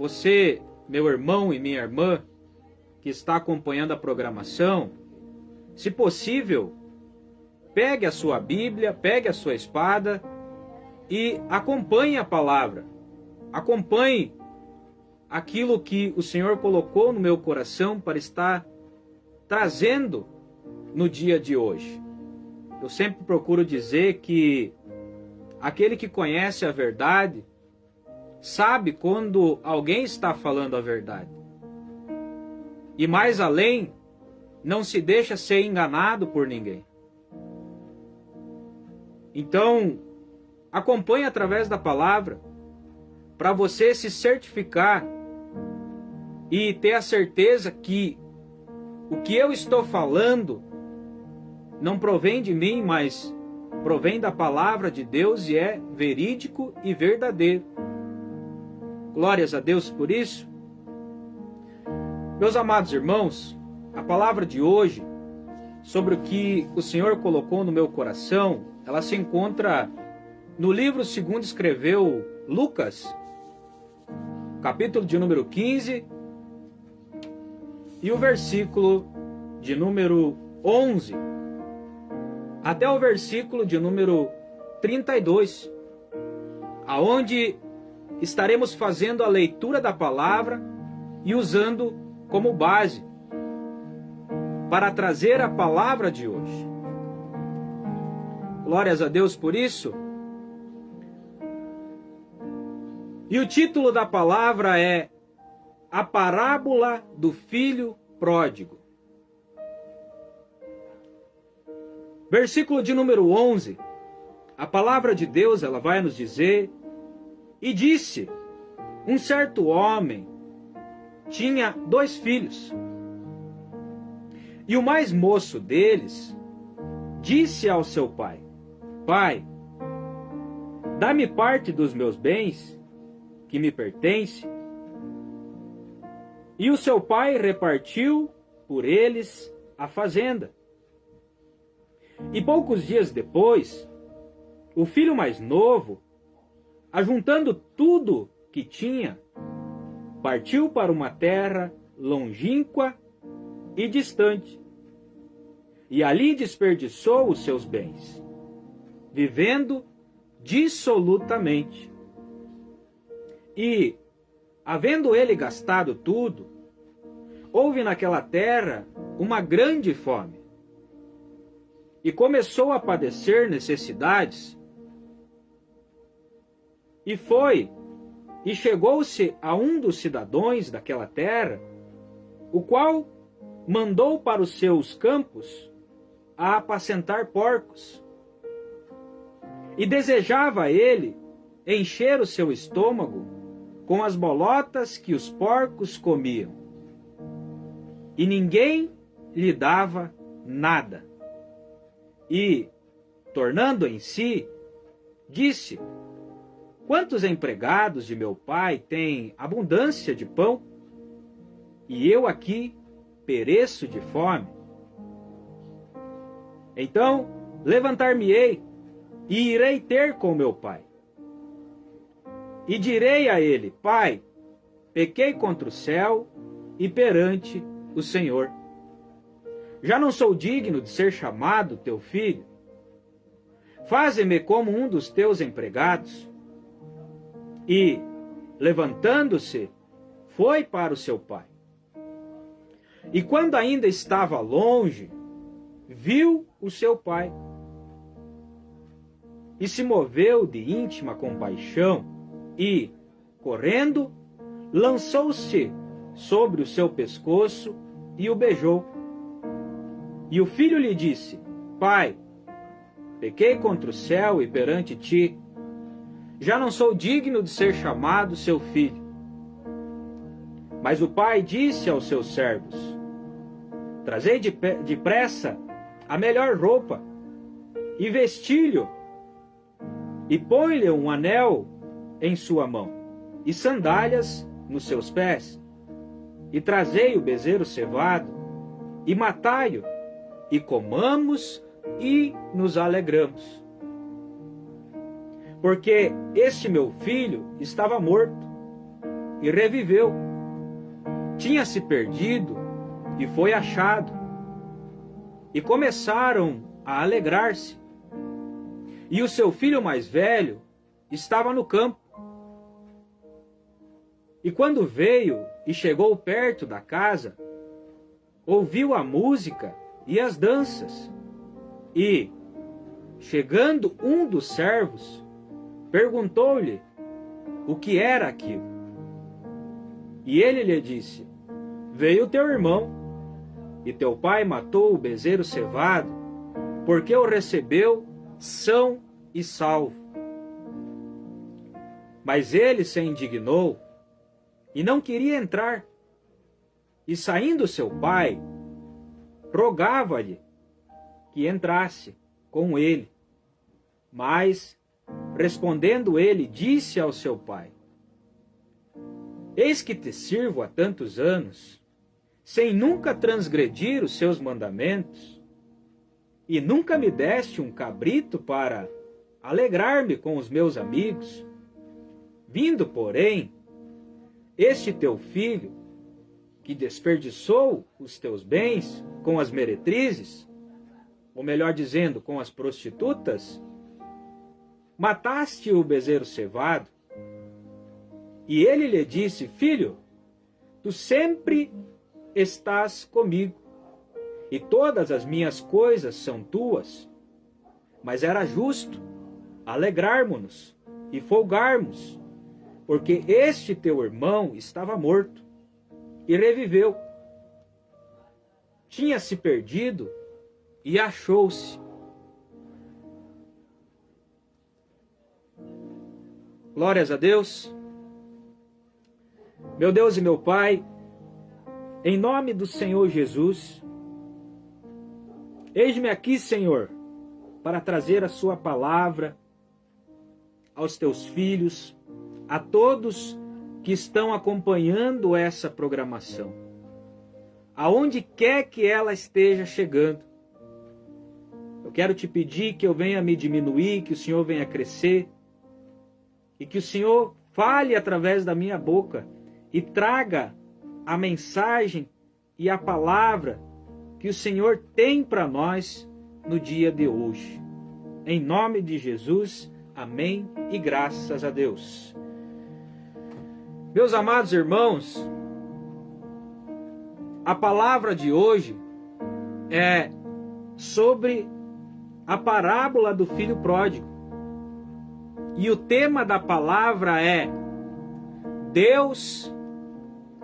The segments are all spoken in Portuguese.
você, meu irmão e minha irmã, que está acompanhando a programação, se possível, pegue a sua Bíblia, pegue a sua espada e acompanhe a palavra. Acompanhe aquilo que o Senhor colocou no meu coração para estar trazendo no dia de hoje. Eu sempre procuro dizer que aquele que conhece a verdade sabe quando alguém está falando a verdade. E mais além, não se deixa ser enganado por ninguém. Então, acompanhe através da palavra para você se certificar e ter a certeza que o que eu estou falando não provém de mim, mas provém da palavra de Deus e é verídico e verdadeiro. Glórias a Deus por isso. Meus amados irmãos, a palavra de hoje, sobre o que o Senhor colocou no meu coração, ela se encontra no livro segundo escreveu Lucas, capítulo de número 15, e o versículo de número 11, até o versículo de número 32, aonde estaremos fazendo a leitura da palavra e usando como base para trazer a palavra de hoje. Glórias a Deus por isso. E o título da palavra é A Parábola do Filho Pródigo. Versículo de número 11. A palavra de Deus, ela vai nos dizer: E disse, um certo homem tinha 2 filhos. E o mais moço deles disse ao seu pai: Pai, dá-me parte dos meus bens que me pertence. E o seu pai repartiu por eles a fazenda. E poucos dias depois, o filho mais novo, ajuntando tudo que tinha, partiu para uma terra longínqua e distante, e ali desperdiçou os seus bens, vivendo dissolutamente. E, havendo ele gastado tudo, houve naquela terra uma grande fome, e começou a padecer necessidades, e foi, e chegou-se a um dos cidadãos daquela terra, o qual mandou para os seus campos a apacentar porcos. E desejava ele encher o seu estômago com as bolotas que os porcos comiam. E ninguém lhe dava nada. E, tornando em si, disse: Quantos empregados de meu pai têm abundância de pão, e eu aqui pereço de fome? Então levantar-me-ei e irei ter com meu pai. E direi a ele: Pai, pequei contra o céu e perante o Senhor. Já não sou digno de ser chamado teu filho. Faze-me como um dos teus empregados. E, levantando-se, foi para o seu pai. E quando ainda estava longe, viu o seu pai. E se moveu de íntima compaixão e, correndo, lançou-se sobre o seu pescoço e o beijou. E o filho lhe disse: Pai, pequei contra o céu e perante ti. Já não sou digno de ser chamado seu filho. Mas o pai disse aos seus servos: Trazei depressa a melhor roupa, e vesti-lhe, e põe-lhe um anel em sua mão, e sandálias nos seus pés. E trazei o bezerro cevado, e matai-o, e comamos e nos alegramos. Porque este meu filho estava morto, e reviveu. Tinha se perdido e foi achado. E começaram a alegrar-se. E o seu filho mais velho estava no campo. E quando veio e chegou perto da casa, ouviu a música e as danças. E, chegando um dos servos, perguntou-lhe o que era aquilo. E ele lhe disse: veio teu irmão, e teu pai matou o bezerro cevado, porque o recebeu são e salvo. Mas ele se indignou e não queria entrar. E saindo seu pai, rogava-lhe que entrasse com ele. Mas, respondendo ele, disse ao seu pai: eis que te sirvo há tantos anos, sem nunca transgredir os seus mandamentos, e nunca me deste um cabrito para alegrar-me com os meus amigos. Vindo, porém, este teu filho, que desperdiçou os teus bens com as meretrizes, ou melhor dizendo, com as prostitutas, mataste o bezerro cevado. E ele lhe disse: filho, tu sempre estás comigo, e todas as minhas coisas são tuas. Mas era justo alegrarmos-nos e folgarmos, porque este teu irmão estava morto e reviveu. Tinha se perdido e achou-se. Glórias a Deus. Meu Deus e meu Pai, em nome do Senhor Jesus, eis-me aqui, Senhor, para trazer a sua palavra aos teus filhos, a todos que estão acompanhando essa programação, aonde quer que ela esteja chegando. Eu quero te pedir que eu venha me diminuir, que o Senhor venha crescer, e que o Senhor fale através da minha boca e traga a mensagem e a palavra que o Senhor tem para nós no dia de hoje. Em nome de Jesus, amém e graças a Deus. Meus amados irmãos, a palavra de hoje é sobre a parábola do filho pródigo. E o tema da palavra é: Deus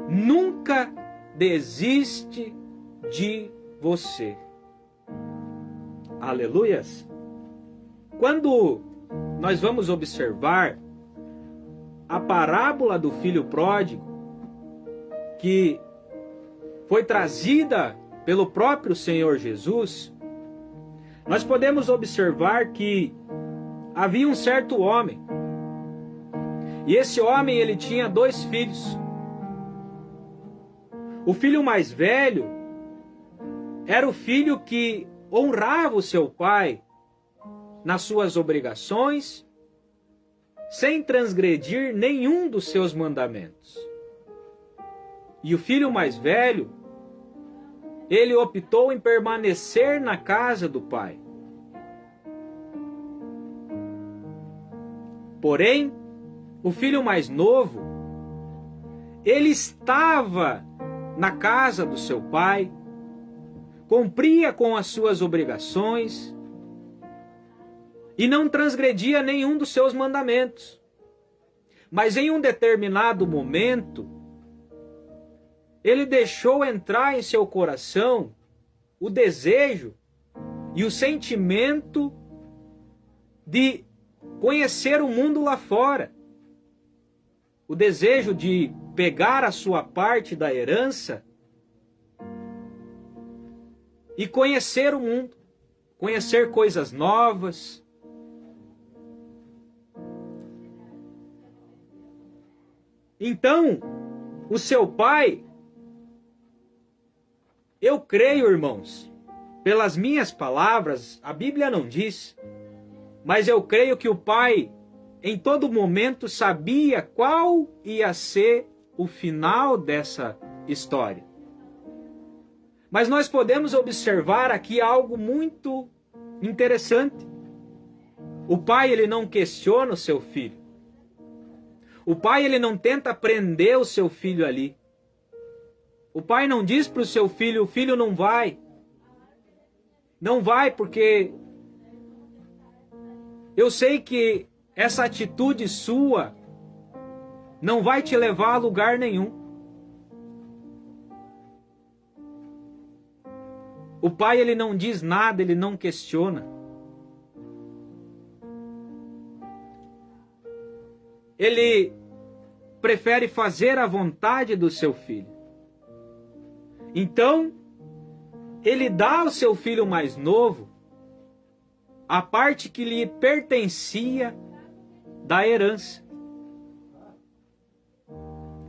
nunca desiste de você. Aleluias! Quando nós vamos observar a parábola do filho pródigo, que foi trazida pelo próprio Senhor Jesus, nós podemos observar que havia um certo homem, e esse homem ele tinha 2 filhos. O filho mais velho era o filho que honrava o seu pai nas suas obrigações, sem transgredir nenhum dos seus mandamentos. E o filho mais velho, ele optou em permanecer na casa do pai. Porém, o filho mais novo, ele estava na casa do seu pai, cumpria com as suas obrigações e não transgredia nenhum dos seus mandamentos. Mas em um determinado momento, ele deixou entrar em seu coração o desejo e o sentimento de conhecer o mundo lá fora. O desejo de pegar a sua parte da herança e conhecer o mundo, conhecer coisas novas. Então, o seu pai, eu creio, irmãos, pelas minhas palavras, a Bíblia não diz, mas eu creio que o pai, em todo momento, sabia qual ia ser o final dessa história. Mas nós podemos observar aqui algo muito interessante. O pai, ele não questiona o seu filho. O pai, ele não tenta prender o seu filho ali. O pai não diz para o seu filho, o filho não vai. Não vai porque eu sei que essa atitude sua não vai te levar a lugar nenhum. O pai, ele não diz nada, ele não questiona. Ele prefere fazer a vontade do seu filho. Então, ele dá ao seu filho mais novo a parte que lhe pertencia da herança.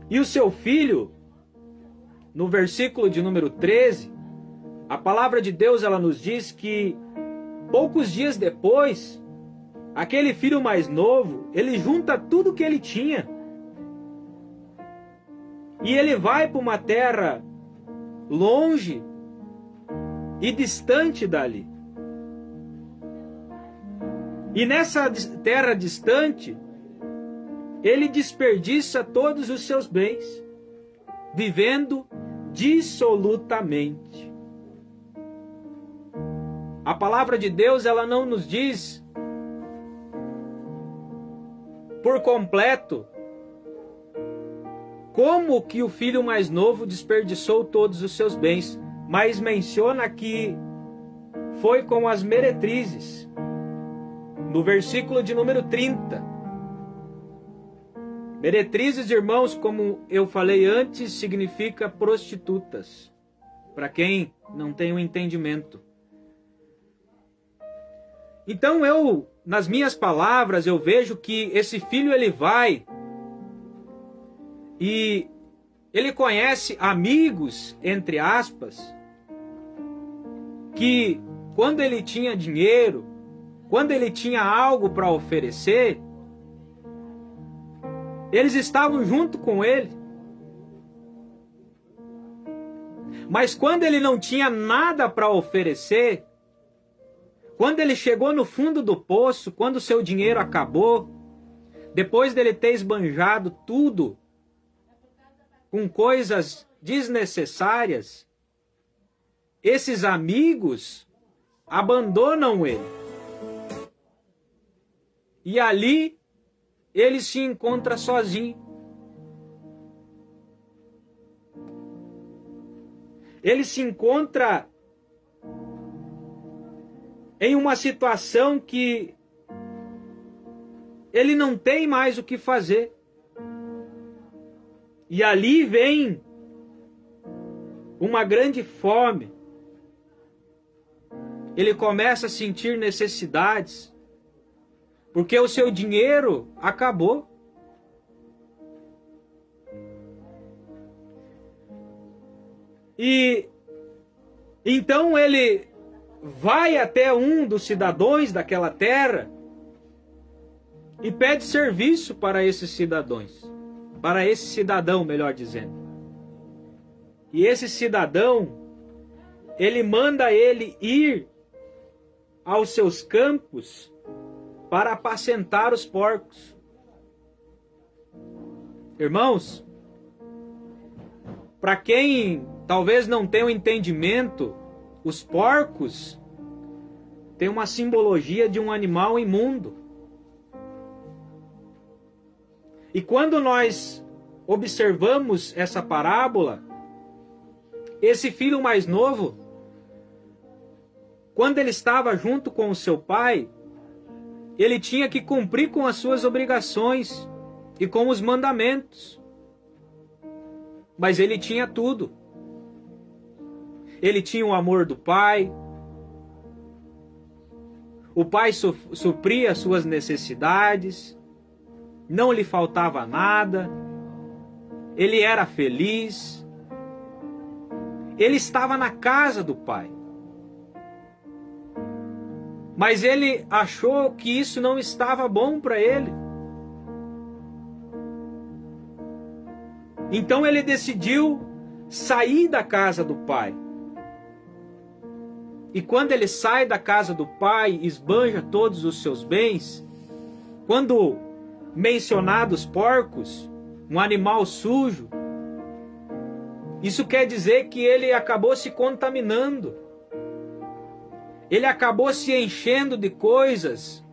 E o seu filho, no versículo de número 13, a palavra de Deus, ela nos diz que poucos dias depois, aquele filho mais novo, ele junta tudo que ele tinha e ele vai para uma terra longe e distante dali. E nessa terra distante, ele desperdiça todos os seus bens, vivendo dissolutamente. A palavra de Deus, ela não nos diz por completo como que o filho mais novo desperdiçou todos os seus bens, mas menciona que foi com as meretrizes, no versículo de número 30. Meretrizes, irmãos, como eu falei antes, significa prostitutas, para quem não tem um entendimento. Então nas minhas palavras, eu vejo que esse filho, ele vai e ele conhece amigos, entre aspas, que quando ele tinha dinheiro, quando ele tinha algo para oferecer, eles estavam junto com ele. Mas quando ele não tinha nada para oferecer, quando ele chegou no fundo do poço, quando o seu dinheiro acabou, depois dele ter esbanjado tudo com coisas desnecessárias, esses amigos abandonam ele. E ali ele se encontra sozinho. Ele se encontra em uma situação que ele não tem mais o que fazer. E ali vem uma grande fome. Ele começa a sentir necessidades, porque o seu dinheiro acabou. E então ele vai até um dos cidadãos daquela terra e pede serviço para esses cidadãos, para esse cidadão, melhor dizendo. E esse cidadão, ele manda ele ir aos seus campos para apacentar os porcos. Irmãos, para quem talvez não tenha um entendimento, os porcos têm uma simbologia de um animal imundo. E quando nós observamos essa parábola, esse filho mais novo, quando ele estava junto com o seu pai, ele tinha que cumprir com as suas obrigações e com os mandamentos. Mas ele tinha tudo. Ele tinha o amor do pai. O pai supria as suas necessidades. Não lhe faltava nada. Ele era feliz. Ele estava na casa do pai. Mas ele achou que isso não estava bom para ele. Então ele decidiu sair da casa do pai. E quando ele sai da casa do pai, esbanja todos os seus bens, quando mencionados porcos, um animal sujo, isso quer dizer que ele acabou se contaminando. Ele acabou se enchendo de coisas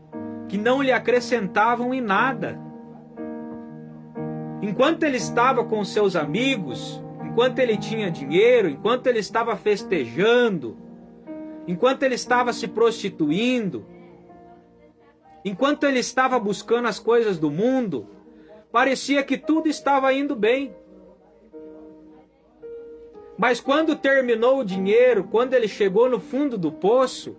que não lhe acrescentavam em nada. Enquanto ele estava com seus amigos, enquanto ele tinha dinheiro, enquanto ele estava festejando, enquanto ele estava se prostituindo, enquanto ele estava buscando as coisas do mundo, parecia que tudo estava indo bem. Mas quando terminou o dinheiro, quando ele chegou no fundo do poço,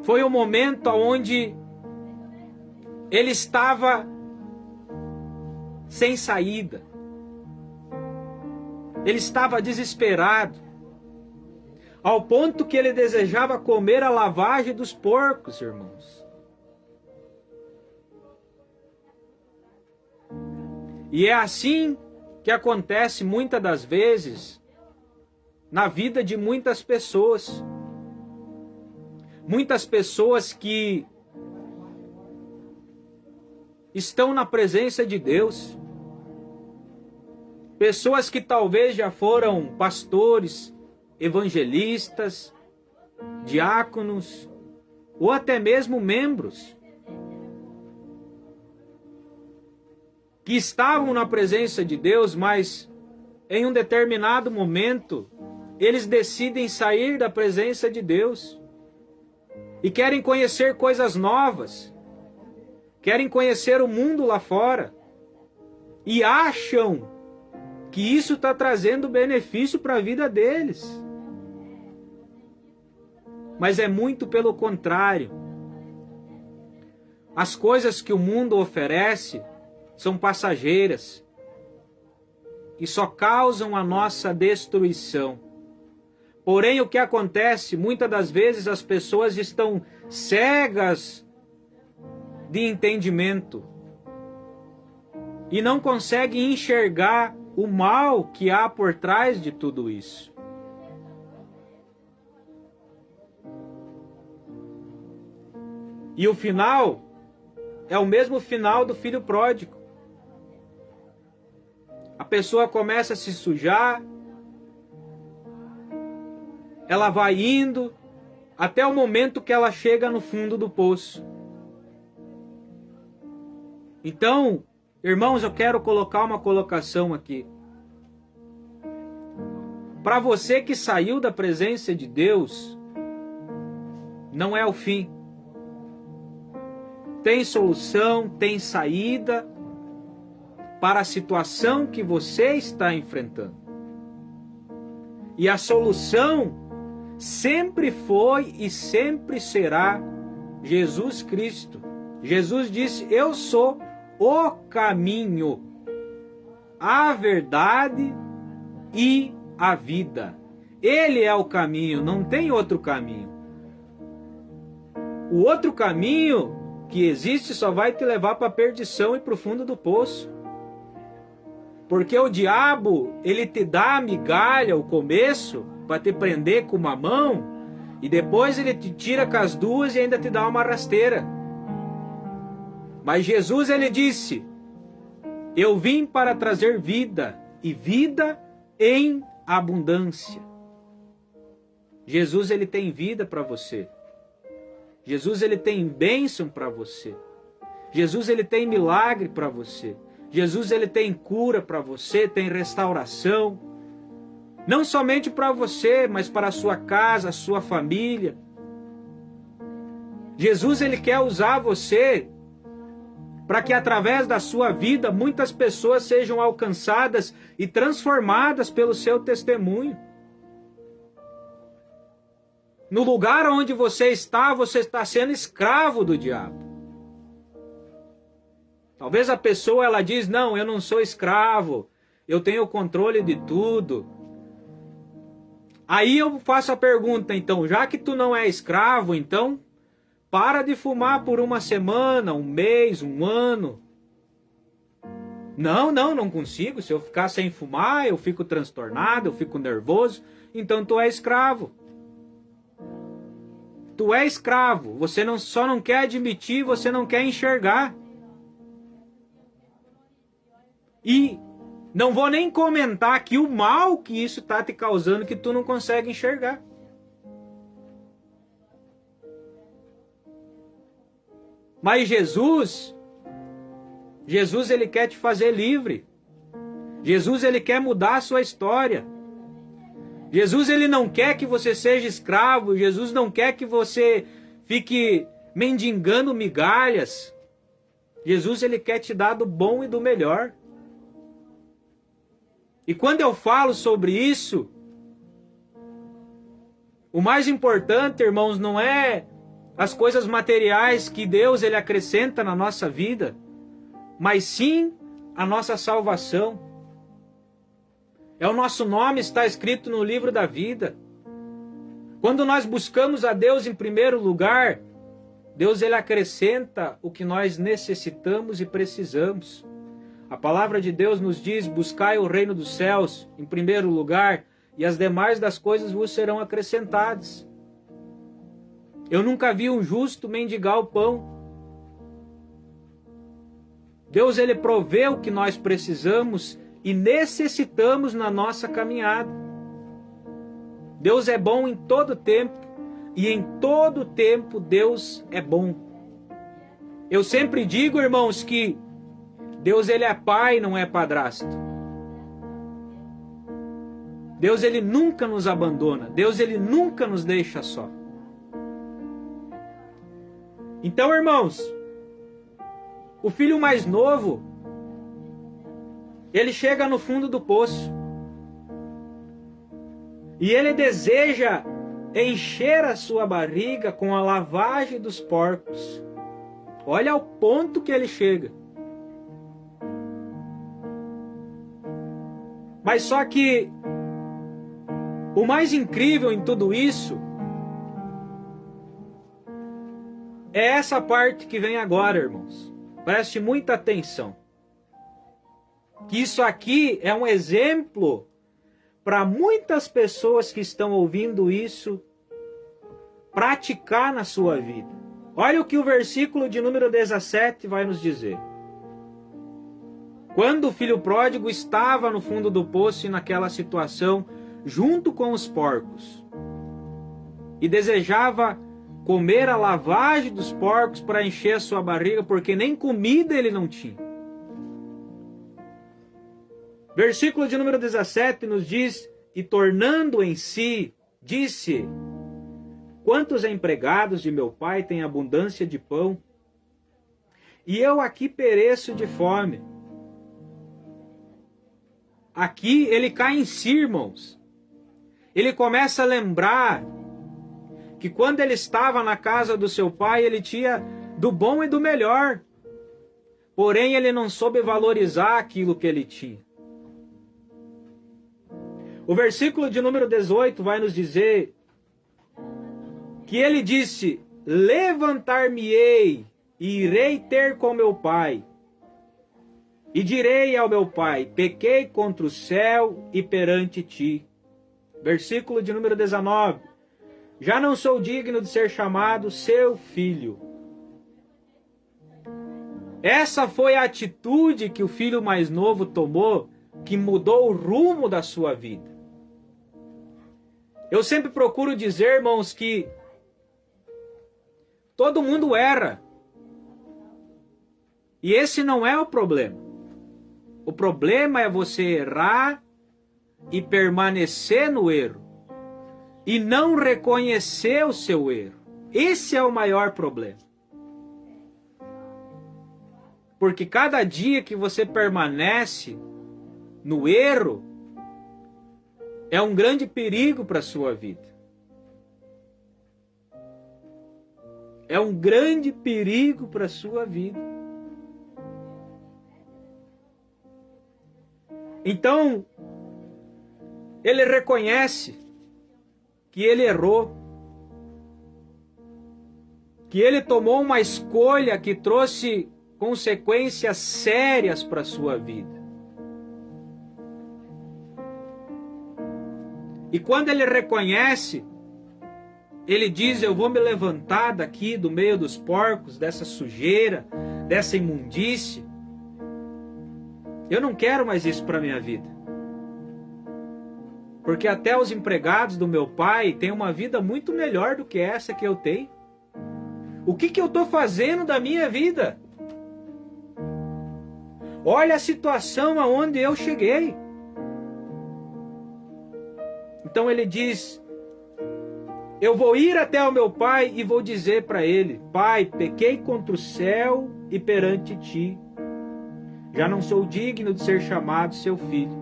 foi o momento onde ele estava sem saída. Ele estava desesperado, ao ponto que ele desejava comer a lavagem dos porcos, irmãos. E é assim que acontece muitas das vezes na vida de muitas pessoas. Muitas pessoas que estão na presença de Deus. Pessoas que talvez já foram pastores, evangelistas, diáconos, ou até mesmo membros, que estavam na presença de Deus, mas em um determinado momento eles decidem sair da presença de Deus e querem conhecer coisas novas, querem conhecer o mundo lá fora e acham que isso está trazendo benefício para a vida deles. Mas é muito pelo contrário. As coisas que o mundo oferece são passageiras e só causam a nossa destruição. Porém, o que acontece, muitas das vezes as pessoas estão cegas de entendimento e não conseguem enxergar o mal que há por trás de tudo isso. E o final é o mesmo final do filho pródigo. A pessoa começa a se sujar, ela vai indo até o momento que ela chega no fundo do poço. Então, irmãos, eu quero colocar uma colocação aqui. Para você que saiu da presença de Deus, não é o fim. Tem solução, tem saída para a situação que você está enfrentando. E a solução sempre foi e sempre será Jesus Cristo. Jesus disse: eu sou o caminho, a verdade e a vida. Ele é o caminho, não tem outro caminho. O outro caminho que existe só vai te levar para a perdição e para o fundo do poço. Porque o diabo, ele te dá a migalha, o começo, para te prender com uma mão, e depois ele te tira com as duas e ainda te dá uma rasteira. Mas Jesus, ele disse: eu vim para trazer vida, e vida em abundância. Jesus, ele tem vida para você. Jesus, ele tem bênção para você. Jesus, ele tem milagre para você. Jesus, ele tem cura para você, tem restauração. Não somente para você, mas para a sua casa, a sua família. Jesus, ele quer usar você para que através da sua vida muitas pessoas sejam alcançadas e transformadas pelo seu testemunho. No lugar onde você está sendo escravo do diabo. Talvez a pessoa, ela diz: não, eu não sou escravo, eu tenho o controle de tudo. Aí eu faço a pergunta, então, já que tu não é escravo, então para de fumar por uma semana, um mês, um ano. Não consigo. Se eu ficar sem fumar, eu fico transtornado, eu fico nervoso. Então tu é escravo. Tu é escravo. Você só não quer admitir, você não quer enxergar. E não vou nem comentar aqui o mal que isso está te causando, que tu não consegue enxergar. Mas Jesus ele quer te fazer livre. Jesus ele quer mudar a sua história. Jesus ele não quer que você seja escravo. Jesus não quer que você fique mendigando migalhas. Jesus ele quer te dar do bom e do melhor. E quando eu falo sobre isso, o mais importante, irmãos, não é as coisas materiais que Deus ele acrescenta na nossa vida, mas sim a nossa salvação. É o nosso nome está escrito no livro da vida. Quando nós buscamos a Deus em primeiro lugar, Deus ele acrescenta o que nós necessitamos e precisamos. A palavra de Deus nos diz: buscai o reino dos céus em primeiro lugar, e as demais das coisas vos serão acrescentadas. Eu nunca vi um justo mendigar o pão. Deus ele provê o que nós precisamos e necessitamos na nossa caminhada. Deus é bom em todo tempo, e em todo tempo Deus é bom. Eu sempre digo, irmãos, que Deus ele é pai, não é padrasto. Deus ele nunca nos abandona. Deus ele nunca nos deixa só. Então, irmãos, o filho mais novo, ele chega no fundo do poço. E ele deseja encher a sua barriga com a lavagem dos porcos. Olha ao ponto que ele chega. Mas só que o mais incrível em tudo isso é essa parte que vem agora, irmãos. Preste muita atenção. Que isso aqui é um exemplo para muitas pessoas que estão ouvindo isso praticar na sua vida. Olha o que o versículo de número 17 vai nos dizer. Quando o filho pródigo estava no fundo do poço e naquela situação, junto com os porcos, e desejava comer a lavagem dos porcos para encher a sua barriga, porque nem comida ele não tinha. Versículo de número 17 nos diz: e tornando em si, disse: quantos empregados de meu pai têm abundância de pão, e eu aqui pereço de fome. Aqui ele cai em si, irmãos. Ele começa a lembrar que quando ele estava na casa do seu pai, ele tinha do bom e do melhor. Porém, ele não soube valorizar aquilo que ele tinha. O versículo de número 18 vai nos dizer que ele disse: levantar-me-ei e irei ter com meu pai. E direi ao meu pai: pequei contra o céu e perante ti. Versículo de número 19. Já não sou digno de ser chamado seu filho. Essa foi a atitude que o filho mais novo tomou, que mudou o rumo da sua vida. Eu sempre procuro dizer, irmãos, que todo mundo erra. E esse não é o problema. O problema é você errar e permanecer no erro. E não reconhecer o seu erro. Esse é o maior problema. Porque cada dia que você permanece no erro, é um grande perigo para a sua vida. É um grande perigo para a sua vida. Então, ele reconhece que ele errou, que ele tomou uma escolha que trouxe consequências sérias para a sua vida. E quando ele reconhece, ele diz: eu vou me levantar daqui do meio dos porcos, dessa sujeira, dessa imundície. Eu não quero mais isso para a minha vida. Porque até os empregados do meu pai têm uma vida muito melhor do que essa que eu tenho. O que eu estou fazendo da minha vida? Olha a situação aonde eu cheguei. Então ele diz: eu vou ir até o meu pai e vou dizer para ele: Pai, pequei contra o céu e perante ti. Já não sou digno de ser chamado seu filho.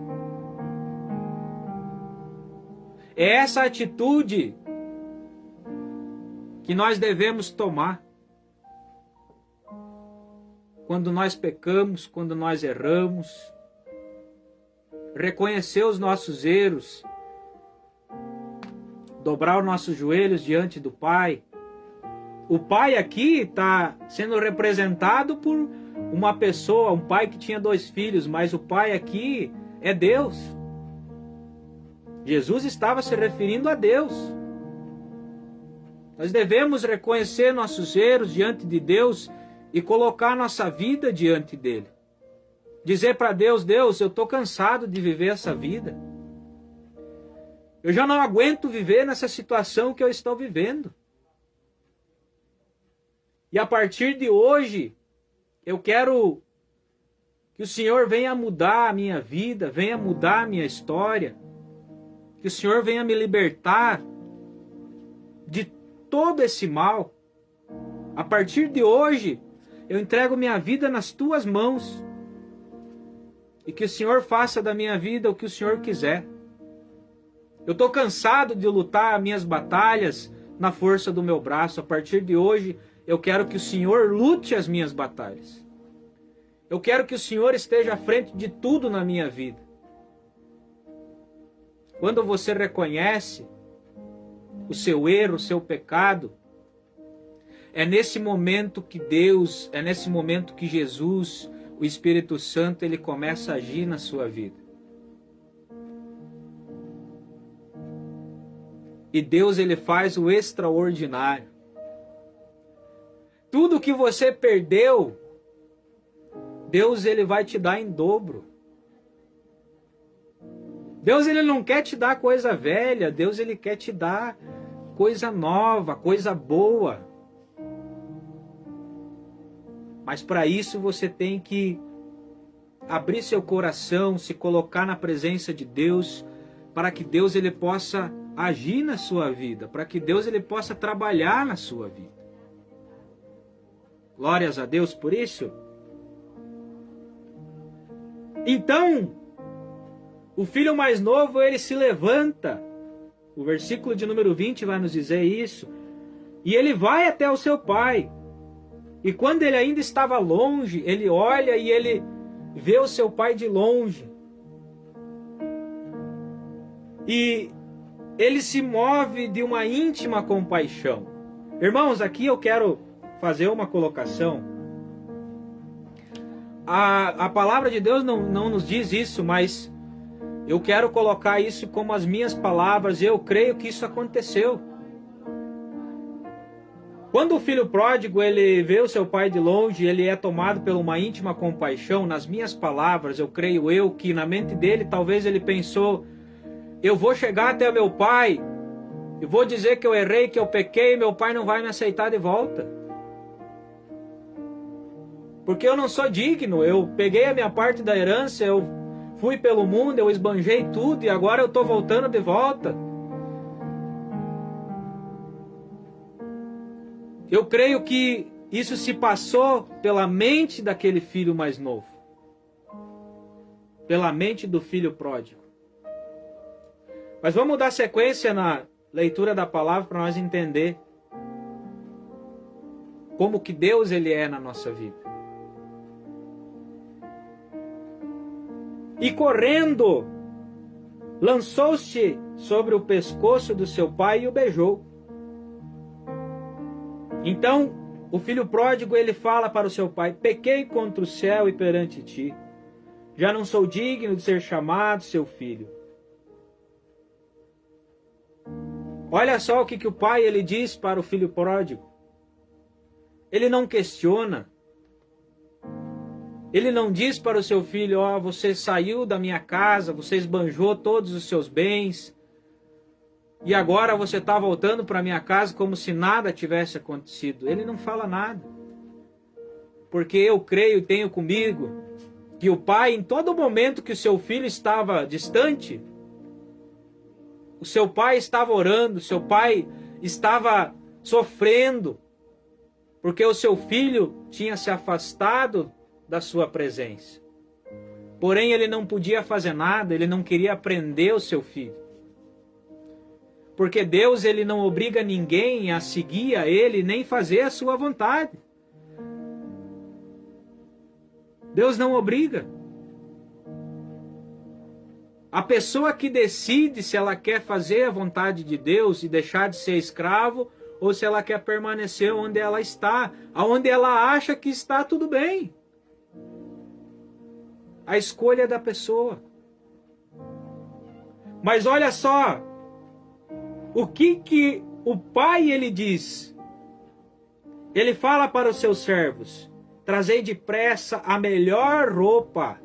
É essa atitude que nós devemos tomar quando nós pecamos, quando nós erramos. Reconhecer os nossos erros, dobrar os nossos joelhos diante do Pai. O Pai aqui está sendo representado por uma pessoa, um pai que tinha 2 filhos, mas o Pai aqui é Deus. Jesus estava se referindo a Deus. Nós devemos reconhecer nossos erros diante de Deus e colocar nossa vida diante dele. Dizer para Deus: Deus, eu estou cansado de viver essa vida. Eu já não aguento viver nessa situação que eu estou vivendo. E a partir de hoje, eu quero que o Senhor venha mudar a minha vida, venha mudar a minha história. Que o Senhor venha me libertar de todo esse mal. A partir de hoje, eu entrego minha vida nas tuas mãos. E que o Senhor faça da minha vida o que o Senhor quiser. Eu estou cansado de lutar as minhas batalhas na força do meu braço. A partir de hoje, eu quero que o Senhor lute as minhas batalhas. Eu quero que o Senhor esteja à frente de tudo na minha vida. Quando você reconhece o seu erro, o seu pecado, é nesse momento que Deus, é nesse momento que Jesus, o Espírito Santo, ele começa a agir na sua vida. E Deus, ele faz o extraordinário. Tudo que você perdeu, Deus, ele vai te dar em dobro. Deus, ele não quer te dar coisa velha. Deus, ele quer te dar coisa nova, coisa boa. Mas para isso você tem que abrir seu coração, se colocar na presença de Deus, para que Deus, ele possa agir na sua vida, para que Deus, ele possa trabalhar na sua vida. Glórias a Deus por isso. Então, o filho mais novo, ele se levanta. O versículo de número 20 vai nos dizer isso. E ele vai até o seu pai. E quando ele ainda estava longe, ele olha e ele vê o seu pai de longe. E ele se move de uma íntima compaixão. Irmãos, aqui eu quero fazer uma colocação. A palavra de Deus não nos diz isso, mas eu quero colocar isso como as minhas palavras. Eu creio que isso aconteceu. Quando o filho pródigo, ele vê o seu pai de longe, ele é tomado por uma íntima compaixão. Nas minhas palavras, eu creio que na mente dele, talvez ele pensou: eu vou chegar até meu pai, eu vou dizer que eu errei, que eu pequei, meu pai não vai me aceitar de volta. Porque eu não sou digno, eu peguei a minha parte da herança, eu fui pelo mundo, eu esbanjei tudo e agora eu estou voltando de volta. Eu creio que isso se passou pela mente daquele filho mais novo. Pela mente do filho pródigo. Mas vamos dar sequência na leitura da palavra para nós entender como que Deus, ele é na nossa vida. E correndo, lançou-se sobre o pescoço do seu pai e o beijou. Então, o filho pródigo, ele fala para o seu pai: pequei contra o céu e perante ti. Já não sou digno de ser chamado seu filho. Olha só o que o pai ele diz para o filho pródigo. Ele não questiona. Ele não diz para o seu filho: ó, você saiu da minha casa, você esbanjou todos os seus bens, e agora você está voltando para minha casa como se nada tivesse acontecido. Ele não fala nada. Porque eu creio e tenho comigo que o pai, em todo momento que o seu filho estava distante, o seu pai estava orando, o seu pai estava sofrendo, porque o seu filho tinha se afastado da sua presença. Porém, ele não podia fazer nada, ele não queria prender o seu filho. Porque Deus, ele não obriga ninguém a seguir a ele, nem fazer a sua vontade. Deus não obriga. A pessoa que decide se ela quer fazer a vontade de Deus e deixar de ser escravo, ou se ela quer permanecer onde ela está, aonde ela acha que está tudo bem. A escolha é da pessoa. Mas olha só, o que o pai ele diz? Ele fala para os seus servos: trazei depressa a melhor roupa.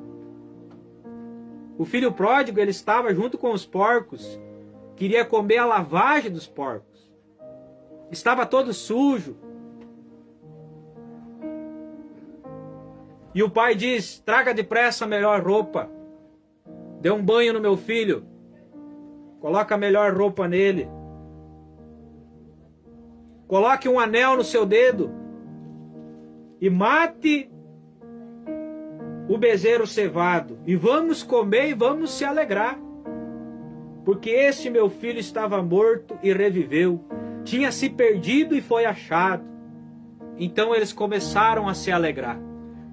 O filho pródigo, ele estava junto com os porcos, queria comer a lavagem dos porcos. Estava todo sujo. E o pai diz: traga depressa a melhor roupa. Dê um banho no meu filho. Coloca a melhor roupa nele. Coloque um anel no seu dedo. E mate o bezerro cevado. E vamos comer e vamos se alegrar. Porque este meu filho estava morto e reviveu. Tinha se perdido e foi achado. Então eles começaram a se alegrar.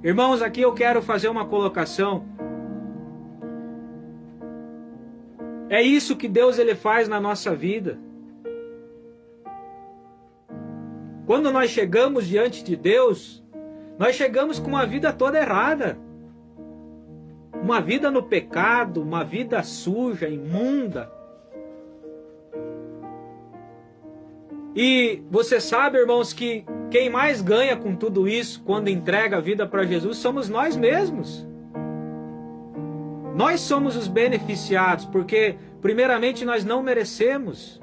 Irmãos, aqui eu quero fazer uma colocação. É isso que Deus ele faz na nossa vida. Quando nós chegamos diante de Deus, nós chegamos com uma vida toda errada. Uma vida no pecado, uma vida suja, imunda. E você sabe, irmãos, que quem mais ganha com tudo isso, quando entrega a vida para Jesus, somos nós mesmos. Nós somos os beneficiados, porque primeiramente nós não merecemos.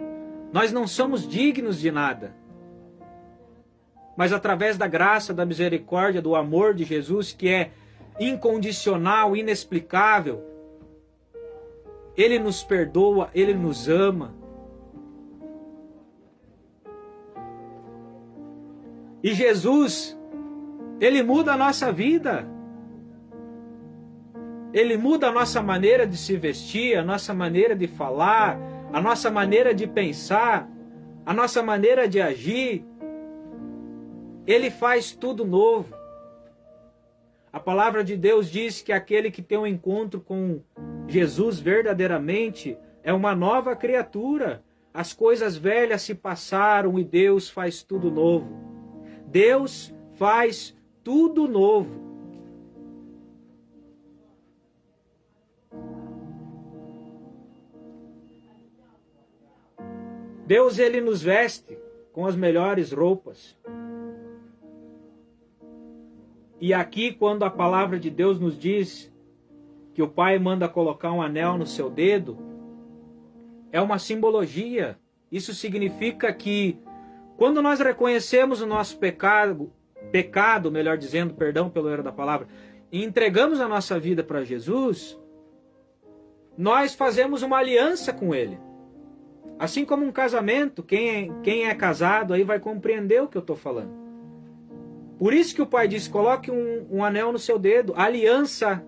Nós não somos dignos de nada. Mas através da graça, da misericórdia, do amor de Jesus, que é incondicional, inexplicável, Ele nos perdoa, Ele nos ama. E Jesus, Ele muda a nossa vida. Ele muda a nossa maneira de se vestir, a nossa maneira de falar, a nossa maneira de pensar, a nossa maneira de agir. Ele faz tudo novo. A palavra de Deus diz que aquele que tem um encontro com Jesus verdadeiramente é uma nova criatura. As coisas velhas se passaram e Deus faz tudo novo. Deus faz tudo novo. Deus, Ele nos veste com as melhores roupas. E aqui, quando a palavra de Deus nos diz que o Pai manda colocar um anel no seu dedo, é uma simbologia. Isso significa que quando nós reconhecemos o nosso pecado, melhor dizendo, perdão pelo erro da palavra, e entregamos a nossa vida para Jesus, nós fazemos uma aliança com Ele. Assim como um casamento, quem é casado aí vai compreender o que eu estou falando. Por isso que o Pai diz: coloque um anel no seu dedo. A aliança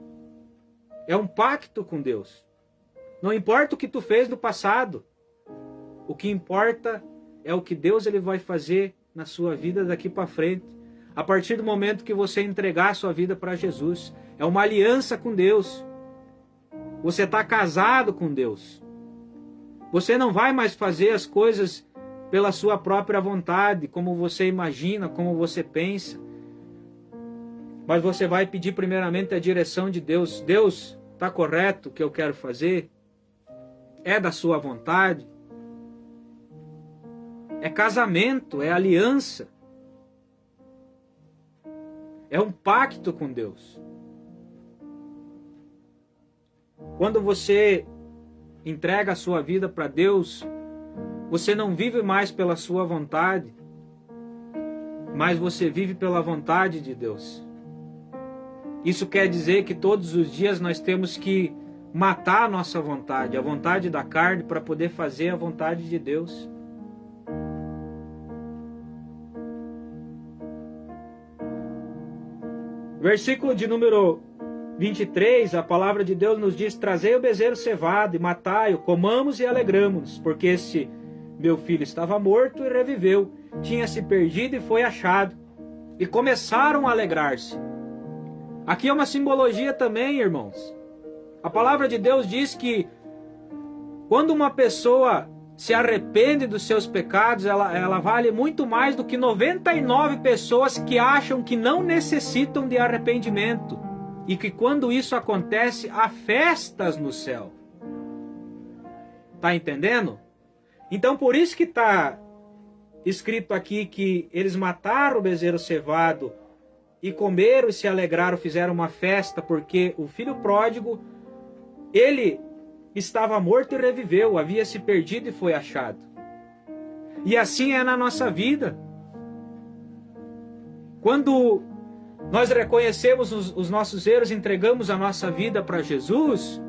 é um pacto com Deus. Não importa o que tu fez no passado. O que importa é o que Deus ele vai fazer na sua vida daqui para frente. A partir do momento que você entregar a sua vida para Jesus. É uma aliança com Deus. Você está casado com Deus. Você não vai mais fazer as coisas pela sua própria vontade, como você imagina, como você pensa. Mas você vai pedir primeiramente a direção de Deus. Deus, está correto o que eu quero fazer? É da sua vontade? É casamento, é aliança. É um pacto com Deus. Quando você entrega a sua vida para Deus, você não vive mais pela sua vontade, mas você vive pela vontade de Deus. Isso quer dizer que todos os dias nós temos que matar a nossa vontade, a vontade da carne, para poder fazer a vontade de Deus. Versículo de número 23, a palavra de Deus nos diz: trazei o bezerro cevado e matai-o, comamos e alegramos-nos, porque esse meu filho estava morto e reviveu, tinha se perdido e foi achado. E começaram a alegrar-se. Aqui é uma simbologia também, irmãos. A palavra de Deus diz que quando uma pessoa se arrepende dos seus pecados, ela vale muito mais do que 99 pessoas que acham que não necessitam de arrependimento. E que quando isso acontece, há festas no céu. Tá entendendo? Então por isso que está escrito aqui que eles mataram o bezerro cevado e comeram e se alegraram, fizeram uma festa, porque o filho pródigo, ele estava morto e reviveu, havia se perdido e foi achado. E assim é na nossa vida. Quando nós reconhecemos os nossos erros, entregamos a nossa vida para Jesus,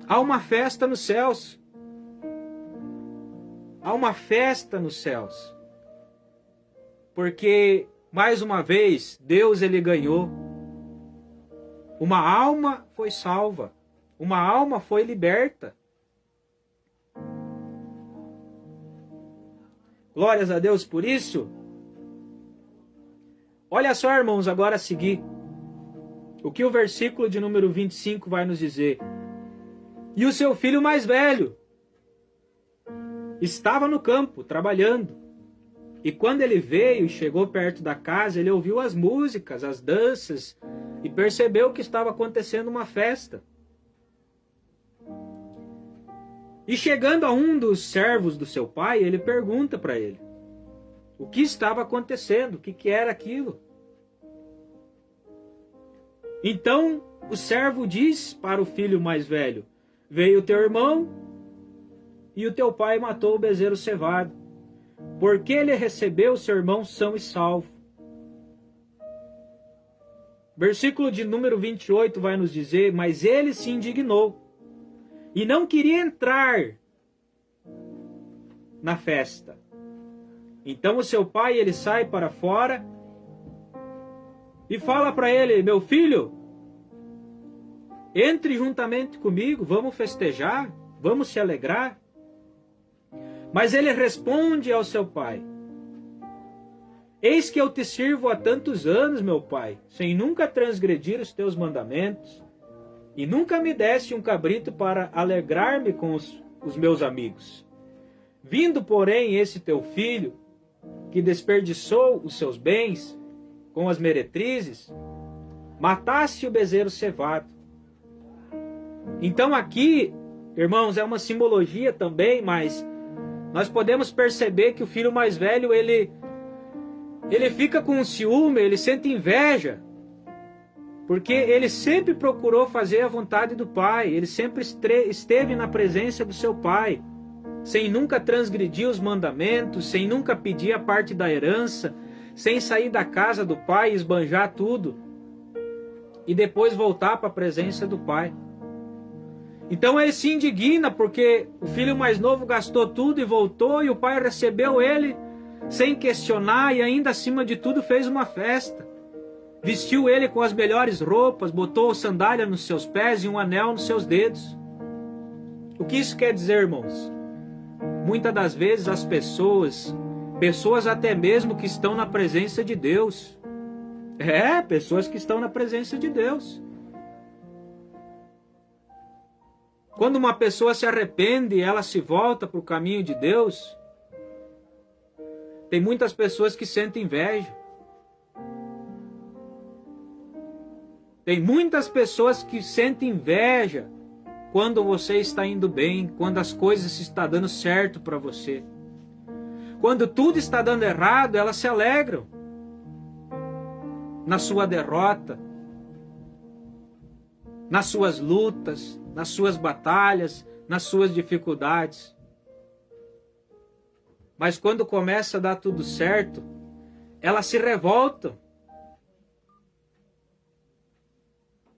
há uma festa nos céus. Há uma festa nos céus. Porque, mais uma vez, Deus ele ganhou. Uma alma foi salva. Uma alma foi liberta. Glórias a Deus por isso. Olha só, irmãos, agora a seguir. O que o versículo de número 25 vai nos dizer. E o seu filho mais velho estava no campo, trabalhando. E quando ele veio e chegou perto da casa, ele ouviu as músicas, as danças, e percebeu que estava acontecendo uma festa. E chegando a um dos servos do seu pai, ele pergunta para ele o que estava acontecendo, o que era aquilo. Então o servo diz para o filho mais velho: veio teu irmão e o teu pai matou o bezerro cevado, porque ele recebeu seu irmão são e salvo. Versículo de número 28 vai nos dizer: mas ele se indignou e não queria entrar na festa. Então o seu pai ele sai para fora e fala para ele: meu filho, entre juntamente comigo, vamos festejar, vamos se alegrar. Mas ele responde ao seu pai: eis que eu te sirvo há tantos anos, meu pai, sem nunca transgredir os teus mandamentos, e nunca me deste um cabrito para alegrar-me com os meus amigos. Vindo, porém, esse teu filho, que desperdiçou os seus bens com as meretrizes, mataste o bezerro cevado. Então aqui, irmãos, é uma simbologia também, mas nós podemos perceber que o filho mais velho, ele fica com ciúme, ele sente inveja, porque ele sempre procurou fazer a vontade do pai, ele sempre esteve na presença do seu pai, sem nunca transgredir os mandamentos, sem nunca pedir a parte da herança, sem sair da casa do pai e esbanjar tudo, e depois voltar para a presença do pai. Então ele se indigna porque o filho mais novo gastou tudo e voltou, e o pai recebeu ele sem questionar e ainda acima de tudo fez uma festa. Vestiu ele com as melhores roupas, botou sandália nos seus pés e um anel nos seus dedos. O que isso quer dizer, irmãos? Muitas das vezes as pessoas até mesmo que estão na presença de Deus, pessoas que estão na presença de Deus, quando uma pessoa se arrepende e ela se volta para o caminho de Deus, Tem muitas pessoas que sentem inveja. Tem muitas pessoas que sentem inveja quando você está indo bem, quando as coisas estão dando certo para você. Quando tudo está dando errado, elas se alegram na sua derrota, nas suas lutas, nas suas batalhas, nas suas dificuldades. Mas quando começa a dar tudo certo, elas se revoltam.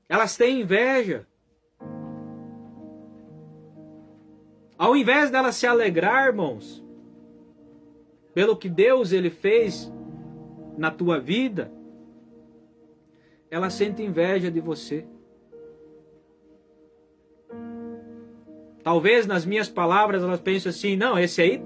Elas têm inveja. Ao invés delas se alegrar, irmãos, pelo que Deus ele fez na tua vida, elas sentem inveja de você. Talvez nas minhas palavras elas pensem assim, não, esse aí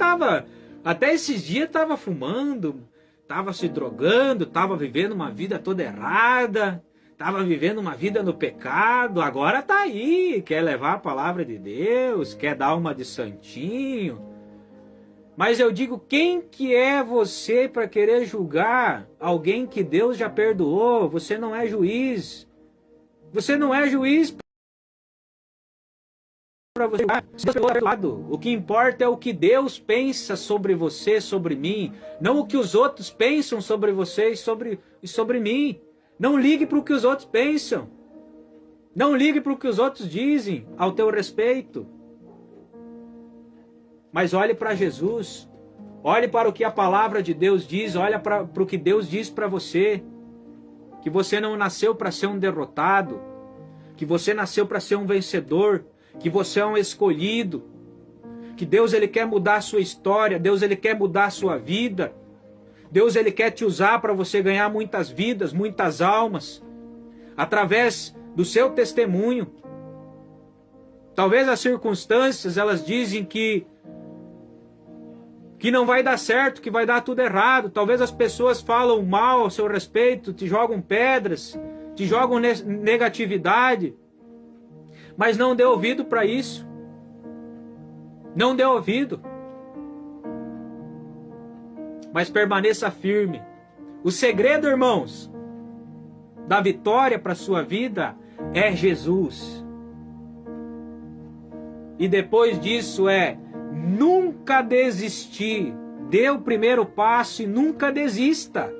até esses dias estava fumando, estava se drogando, estava vivendo uma vida toda errada, estava vivendo uma vida no pecado, agora está aí, quer levar a palavra de Deus, quer dar uma de santinho. Mas eu digo, quem que é você para querer julgar alguém que Deus já perdoou? Você não é juiz. Você não é juiz para você julgar. O que importa é o que Deus pensa sobre você, sobre mim, não o que os outros pensam sobre você e sobre mim. Não ligue para o que os outros pensam. Não ligue para o que os outros dizem ao teu respeito. Mas olhe para Jesus. Olhe para o que a palavra de Deus diz. Olhe para o que Deus diz para você. Que você não nasceu para ser um derrotado. Que você nasceu para ser um vencedor. Que você é um escolhido. Que Deus ele quer mudar a sua história. Deus ele quer mudar a sua vida. Deus ele quer te usar para você ganhar muitas vidas, muitas almas. Através do seu testemunho. Talvez as circunstâncias elas dizem que não vai dar certo, que vai dar tudo errado. Talvez as pessoas falam mal ao seu respeito, te jogam pedras, te jogam negatividade. Mas não dê ouvido para isso. Não dê ouvido. Mas permaneça firme. O segredo, irmãos, da vitória para a sua vida é Jesus. E depois disso é nunca desistir. Dê o primeiro passo e nunca desista.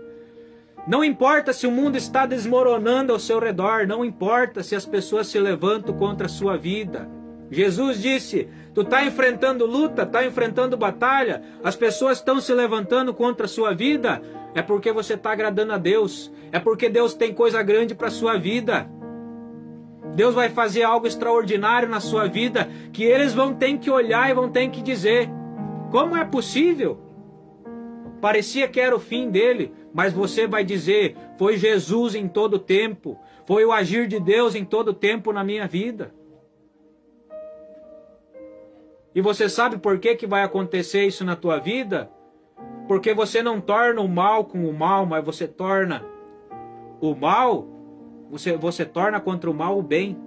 Não importa se o mundo está desmoronando ao seu redor, não importa se as pessoas se levantam contra a sua vida. Jesus disse, tu está enfrentando luta, está enfrentando batalha, as pessoas estão se levantando contra a sua vida, é porque você está agradando a Deus, é porque Deus tem coisa grande para a sua vida. Deus vai fazer algo extraordinário na sua vida, que eles vão ter que olhar e vão ter que dizer, como é possível? Parecia que era o fim dele, mas você vai dizer, foi Jesus em todo tempo, foi o agir de Deus em todo tempo na minha vida. E você sabe por que vai acontecer isso na tua vida? Porque você não torna o mal com o mal, mas você torna o mal, você torna contra o mal o bem.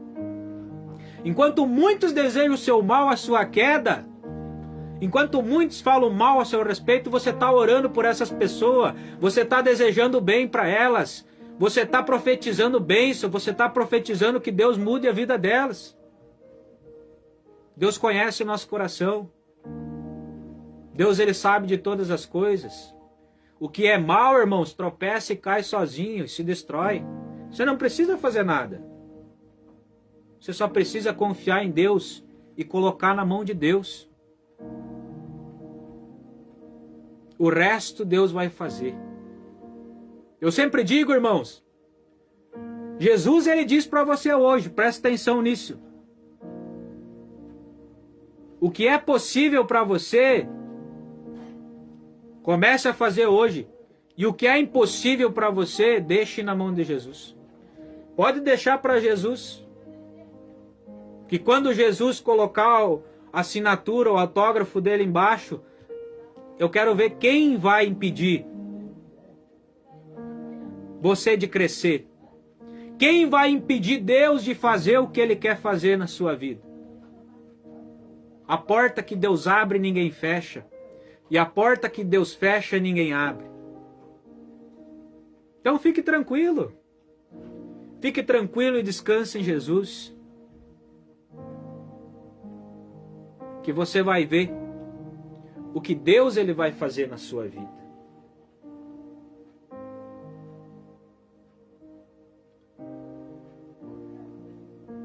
Enquanto muitos desejam o seu mal, a sua queda, enquanto muitos falam mal a seu respeito, você está orando por essas pessoas, você está desejando bem para elas, você está profetizando bênção, você está profetizando que Deus mude a vida delas. Deus conhece o nosso coração. Deus ele sabe de todas as coisas. O que é mal, irmãos, tropeça e cai sozinho e se destrói. Você não precisa fazer nada. Você só precisa confiar em Deus e colocar na mão de Deus. O resto Deus vai fazer. Eu sempre digo, irmãos, Jesus ele diz para você hoje, presta atenção nisso. O que é possível para você, comece a fazer hoje. E o que é impossível para você, deixe na mão de Jesus. Pode deixar para Jesus. Que quando Jesus colocar a assinatura, o autógrafo dele embaixo, eu quero ver quem vai impedir você de crescer. Quem vai impedir Deus de fazer o que Ele quer fazer na sua vida? A porta que Deus abre, ninguém fecha. E a porta que Deus fecha, ninguém abre. Então fique tranquilo. Fique tranquilo e descanse em Jesus. Que você vai ver o que Deus ele vai fazer na sua vida.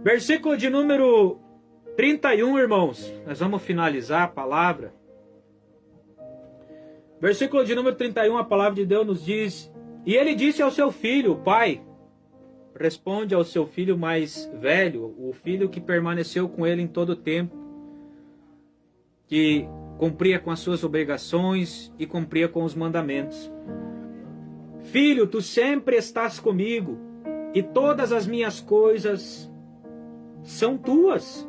Versículo de número 31, irmãos. Nós vamos finalizar a palavra. Versículo de número 31, a palavra de Deus nos diz: E ele disse ao seu filho, o pai, responde ao seu filho mais velho, o filho que permaneceu com ele em todo o tempo, que cumpria com as suas obrigações e cumpria com os mandamentos. Filho, tu sempre estás comigo, e todas as minhas coisas são tuas.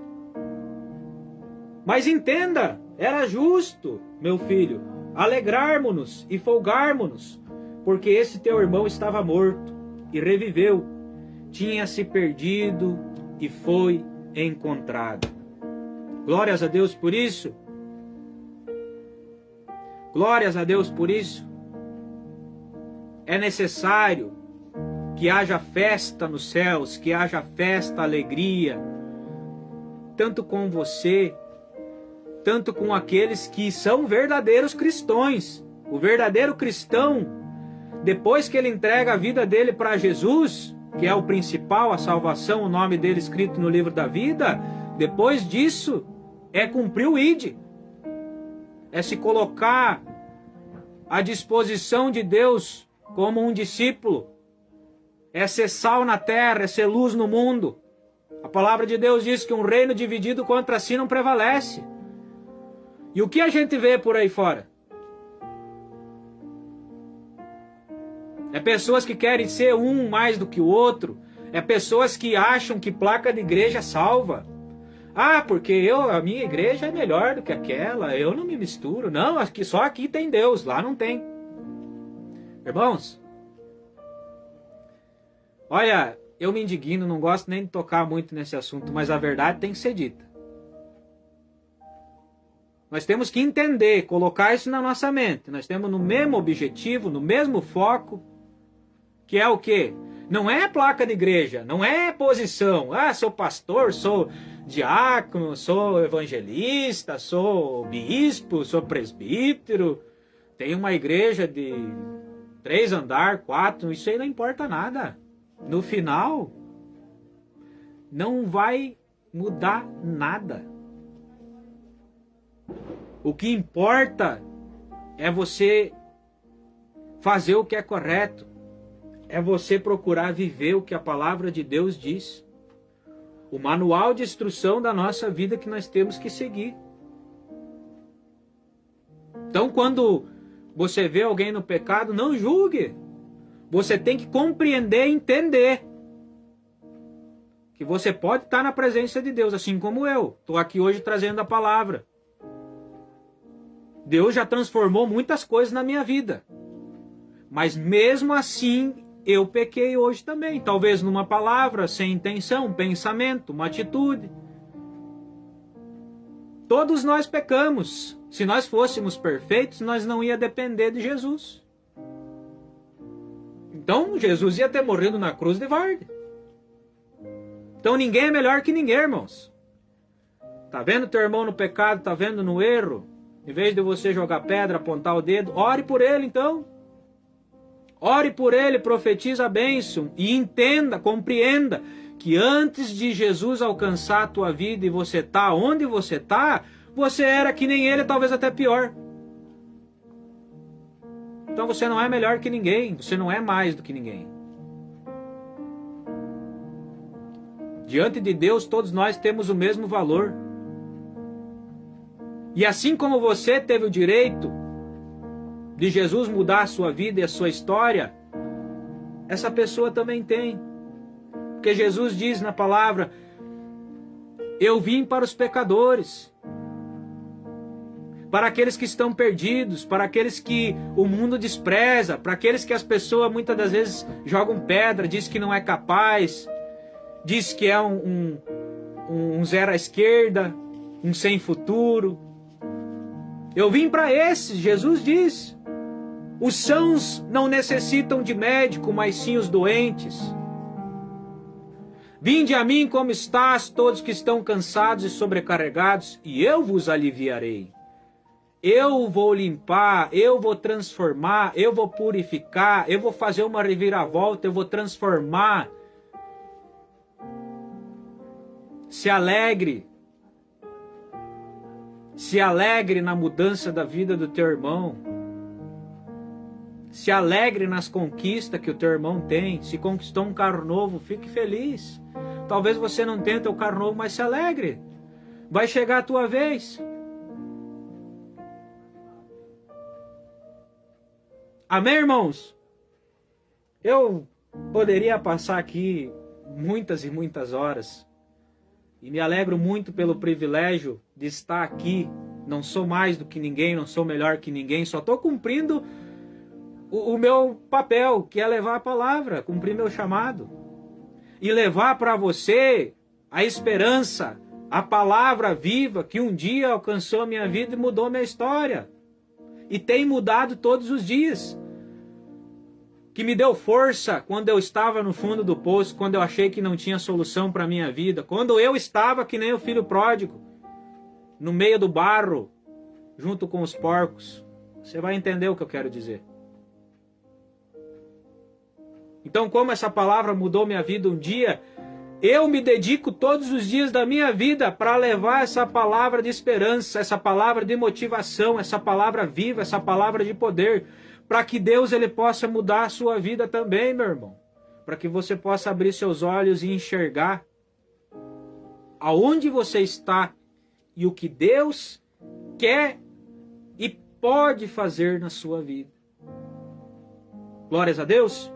Mas entenda, era justo, meu filho, alegrarmos-nos e folgarmos-nos, porque esse teu irmão estava morto e reviveu, tinha se perdido e foi encontrado. Glórias a Deus por isso. Glórias a Deus por isso. É necessário que haja festa nos céus, que haja festa, alegria, tanto com você, tanto com aqueles que são verdadeiros cristãos. O verdadeiro cristão, depois que ele entrega a vida dele para Jesus, que é o principal, a salvação, o nome dele escrito no livro da vida, depois disso é cumprir o ID, é se colocar à disposição de Deus como um discípulo, é ser sal na terra, é ser luz no mundo. A palavra de Deus diz que um reino dividido contra si não prevalece. E o que a gente vê por aí fora? É pessoas que querem ser um mais do que o outro. É pessoas que acham que placa de igreja salva. Ah, porque a minha igreja é melhor do que aquela, eu não me misturo. Não, só aqui tem Deus, lá não tem. Irmãos, olha, eu me indigno, não gosto nem de tocar muito nesse assunto, mas a verdade tem que ser dita. Nós temos que entender, colocar isso na nossa mente. Nós temos no mesmo objetivo, no mesmo foco, que é o quê? Não é placa de igreja, não é posição. Ah, sou pastor, sou diácono, sou evangelista, sou bispo, sou presbítero. Tem uma igreja de 3 andares, 4, isso aí não importa nada. No final, não vai mudar nada. O que importa é você fazer o que é correto. É você procurar viver o que a palavra de Deus diz. O manual de instrução da nossa vida que nós temos que seguir. Então, quando você vê alguém no pecado, não julgue. Você tem que compreender e entender que você pode estar na presença de Deus, assim como eu. Estou aqui hoje trazendo a palavra. Deus já transformou muitas coisas na minha vida. Mas mesmo assim, eu pequei hoje também. Talvez numa palavra, sem intenção, um pensamento, uma atitude. Todos nós pecamos. Se nós fôssemos perfeitos, nós não ia depender de Jesus. Então, Jesus ia ter morrido na cruz de varde. Então, ninguém é melhor que ninguém, irmãos. Tá vendo teu irmão no pecado, tá vendo no erro? Em vez de você jogar pedra, apontar o dedo, ore por ele então. Ore por ele, profetiza a bênção e entenda, compreenda que antes de Jesus alcançar a tua vida e você tá onde você tá, você era que nem ele, talvez até pior. Então você não é melhor que ninguém, você não é mais do que ninguém. Diante de Deus, todos nós temos o mesmo valor. E assim como você teve o direito de Jesus mudar a sua vida e a sua história, essa pessoa também tem. Porque Jesus diz na palavra: eu vim para os pecadores, para aqueles que estão perdidos, para aqueles que o mundo despreza, para aqueles que as pessoas muitas das vezes jogam pedra, diz que não é capaz, diz que é um zero à esquerda, um sem futuro. Eu vim para esses, Jesus diz. Os sãos não necessitam de médico, mas sim os doentes. Vinde a mim como estás, todos que estão cansados e sobrecarregados, e eu vos aliviarei. Eu vou limpar, eu vou transformar, eu vou purificar, eu vou fazer uma reviravolta, eu vou transformar. Se alegre. Se alegre na mudança da vida do teu irmão. Se alegre nas conquistas que o teu irmão tem. Se conquistou um carro novo, fique feliz. Talvez você não tenha teu carro novo, mas se alegre. Vai chegar a tua vez. Amém, irmãos? Eu poderia passar aqui muitas e muitas horas. E me alegro muito pelo privilégio de estar aqui. Não sou mais do que ninguém, não sou melhor que ninguém. Só estou cumprindo o meu papel, que é levar a palavra, cumprir meu chamado. E levar para você a esperança, a palavra viva que um dia alcançou a minha vida e mudou minha história. E tem mudado todos os dias. Que me deu força quando eu estava no fundo do poço, quando eu achei que não tinha solução para a minha vida. Quando eu estava que nem o filho pródigo, no meio do barro, junto com os porcos. Você vai entender o que eu quero dizer. Então, como essa palavra mudou minha vida um dia, eu me dedico todos os dias da minha vida para levar essa palavra de esperança, essa palavra de motivação, essa palavra viva, essa palavra de poder, para que Deus ele possa mudar a sua vida também, meu irmão. Para que você possa abrir seus olhos e enxergar aonde você está e o que Deus quer e pode fazer na sua vida. Glórias a Deus.